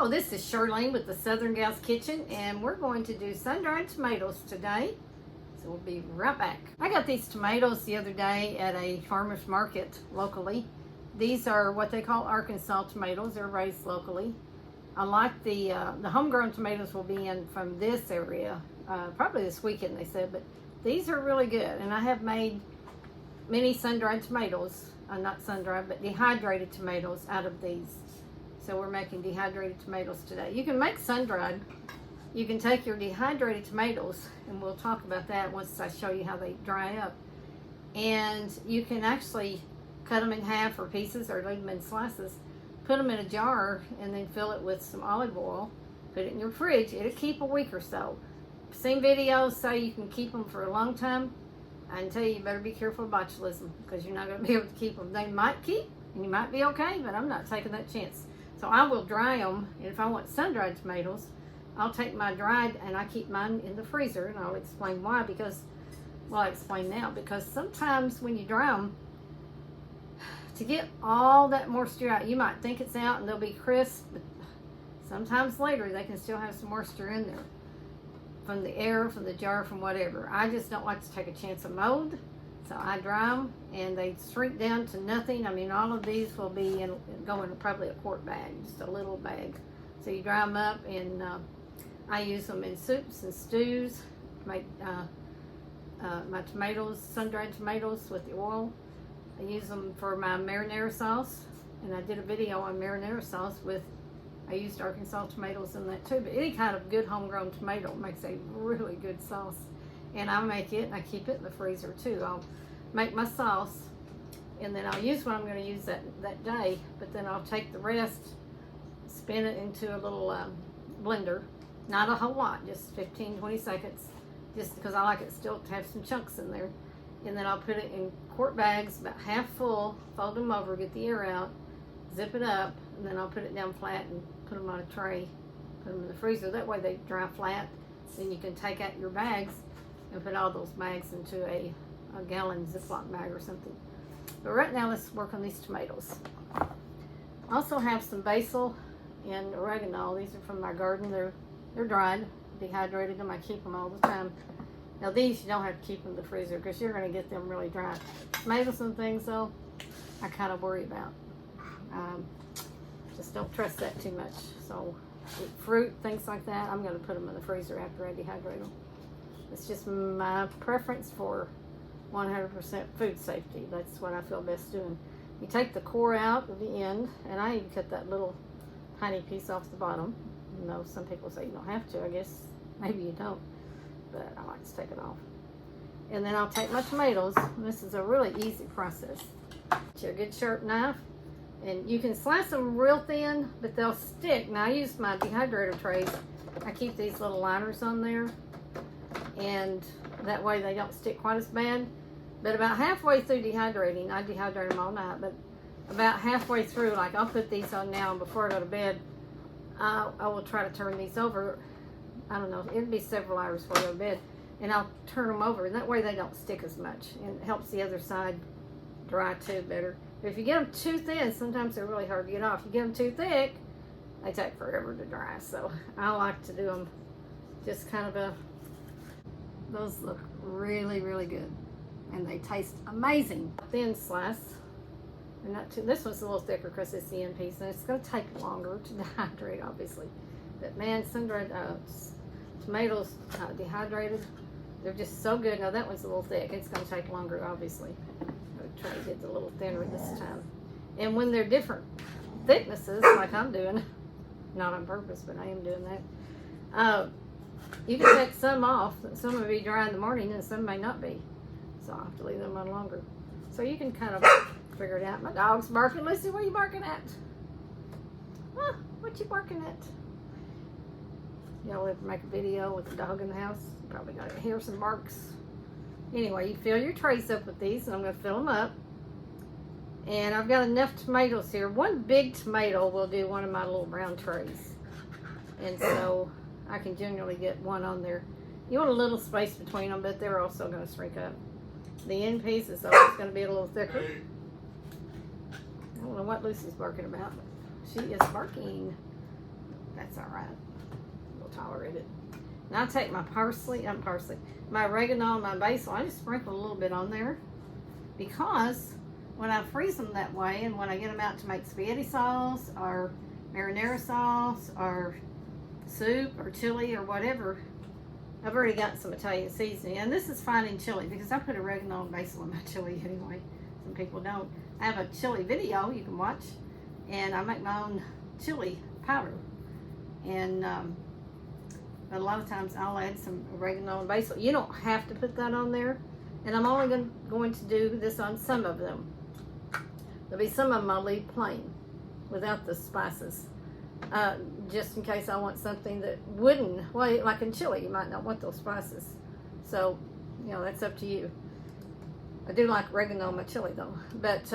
Hello, this is Charlene with the Southern Gals Kitchen, and we're going to do sun-dried tomatoes today. So we'll be right back. I got these tomatoes the other day at a farmer's market locally. These are what they call Arkansas tomatoes. They're raised locally. I like the homegrown tomatoes will be in from this area, probably this weekend they said, but these are really good. And I have made many sun-dried tomatoes, not sun-dried, but dehydrated tomatoes out of these. So we're making dehydrated tomatoes today. You can make sun-dried. You can take your dehydrated tomatoes, and we'll talk about that once I show you how they dry up. And you can actually cut them in half or pieces or leave them in slices. Put them in a jar and then fill it with some olive oil. Put it in your fridge. It'll keep a week or so. I've seen videos say you can keep them for a long time. I can tell you, you better be careful of botulism because you're not going to be able to keep them. They might keep and you might be okay, but I'm not taking that chance. So I will dry them, and if I want sun-dried tomatoes, I'll take my dried and I keep mine in the freezer, and I'll explain why. Because, well, I'll explain now, because sometimes when you dry them, to get all that moisture out, you might think it's out and they'll be crisp, but sometimes later they can still have some moisture in there from the air, from the jar, from whatever. I just don't like to take a chance of mold, so I dry them and they shrink down to nothing. I mean, all of these will be go in probably a quart bag, just a little bag. So you dry them up, and I use them in soups and stews. Make my tomatoes, sun-dried tomatoes with the oil. I use them for my marinara sauce, and I did a video on marinara sauce with, I used Arkansas tomatoes in that too, but any kind of good homegrown tomato makes a really good sauce. And I make it and I keep it in the freezer too. I'll make my sauce, and then I'll use what I'm going to use that day, but then I'll take the rest, spin it into a little blender, not a whole lot, just 15-20 seconds, just because I like it still to have some chunks in there. And then I'll put it in quart bags, about half full, fold them over, get the air out, zip it up, and then I'll put it down flat and put them on a tray, put them in the freezer. That way they dry flat. Then you can take out your bags and put all those bags into a gallon Ziploc bag or something. But right now, let's work on these tomatoes. I also have some basil and oregano. These are from my garden. They're dried, dehydrated them. I keep them all the time. Now these, you don't have to keep them in the freezer because you're going to get them really dry. Tomatoes and things, though, I kind of worry about. Just don't trust that too much. So fruit, things like that, I'm going to put them in the freezer after I dehydrate them. It's just my preference for 100% food safety. That's what I feel best doing. You take the core out at the end, and I even cut that little tiny piece off the bottom. You know, some people say you don't have to. I guess maybe you don't, but I like to take it off. And then I'll take my tomatoes. This is a really easy process. Get a good sharp knife, and you can slice them real thin, but they'll stick. Now I use my dehydrator trays. I keep these little liners on there, and that way they don't stick quite as bad. But about halfway through dehydrating, I dehydrate them all night, but about halfway through, like I'll put these on now, and before I go to bed, I will try to turn these over. I don't know, it'll be several hours before I go to bed, and I'll turn them over, and that way they don't stick as much, and it helps the other side dry too better. But if you get them too thin, sometimes they're really hard to get off. You get them too thick, they take forever to dry. So I like to do them just kind of those look really, really good, and they taste amazing. Thin slice, and not too, this one's a little thicker because it's the end piece, and it's going to take longer to dehydrate, obviously. But man, sun-dried tomatoes dehydrated, they're just so good. Now that one's a little thick. It's going to take longer, obviously. I'll try to get it a little thinner this time. And when they're different thicknesses, like I'm doing, not on purpose, but I am doing that, you can take some off. Some will be dry in the morning and some may not be. So I'll have to leave them on longer. So you can kind of figure it out. My dog's barking. Lucy, what are you barking at? Huh, what you barking at? Y'all ever make a video with the dog in the house? You probably got to hear some barks. Anyway, you fill your trays up with these, and I'm going to fill them up. And I've got enough tomatoes here. One big tomato will do one of my little brown trays. And so I can generally get one on there. You want a little space between them, but they're also going to shrink up. The end piece is always going to be a little thicker. I don't know what Lucy's barking about, but she is barking. that's all right. We'll tolerate it. Now I take my my oregano and my basil. I just sprinkle a little bit on there because when I freeze them that way and when I get them out to make spaghetti sauce or marinara sauce or soup or chili or whatever, I've already got some Italian seasoning. And this is fine in chili because I put oregano and basil in my chili anyway. Some people don't. I have a chili video you can watch, and I make my own chili powder. And but a lot of times I'll add some oregano and basil. You don't have to put that on there. And I'm only going to do this on some of them. There'll be some of them I'll leave plain without the spices. Just in case I want something that wouldn't, well, like in chili, you might not want those spices. So, you know, that's up to you. I do like oregano in my chili though. But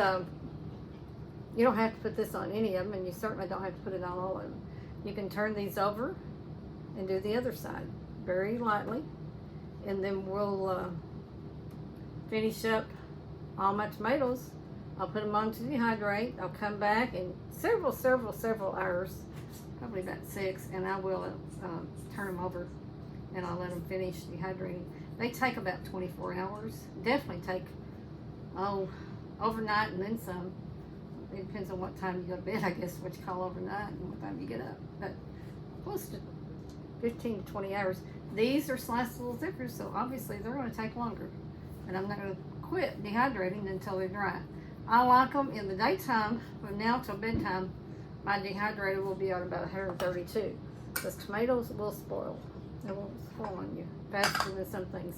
you don't have to put this on any of them, and you certainly don't have to put it on all of them. You can turn these over and do the other side very lightly, and then we'll finish up all my tomatoes. I'll put them on to dehydrate. I'll come back in several hours, probably about 6, and I will turn them over and I'll let them finish dehydrating. They take about 24 hours. Definitely take, overnight and then some. It depends on what time you go to bed, I guess, what you call overnight and what time you get up. But close to 15 to 20 hours. These are sliced a little thicker, so obviously they're going to take longer. And I'm not going to quit dehydrating until they're dry. I like them in the daytime. From now till bedtime, my dehydrator will be at about 132. Because tomatoes will spoil. They will spoil on you faster than some things.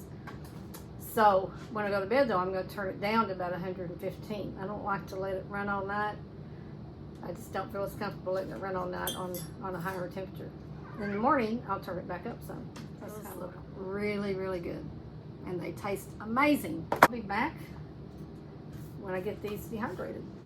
So when I go to bed though, I'm going to turn it down to about 115. I don't like to let it run all night. I just don't feel as comfortable letting it run all night on a higher temperature. In the morning, I'll turn it back up some. Those look really, really good. And they taste amazing. I'll be back when I get these dehydrated.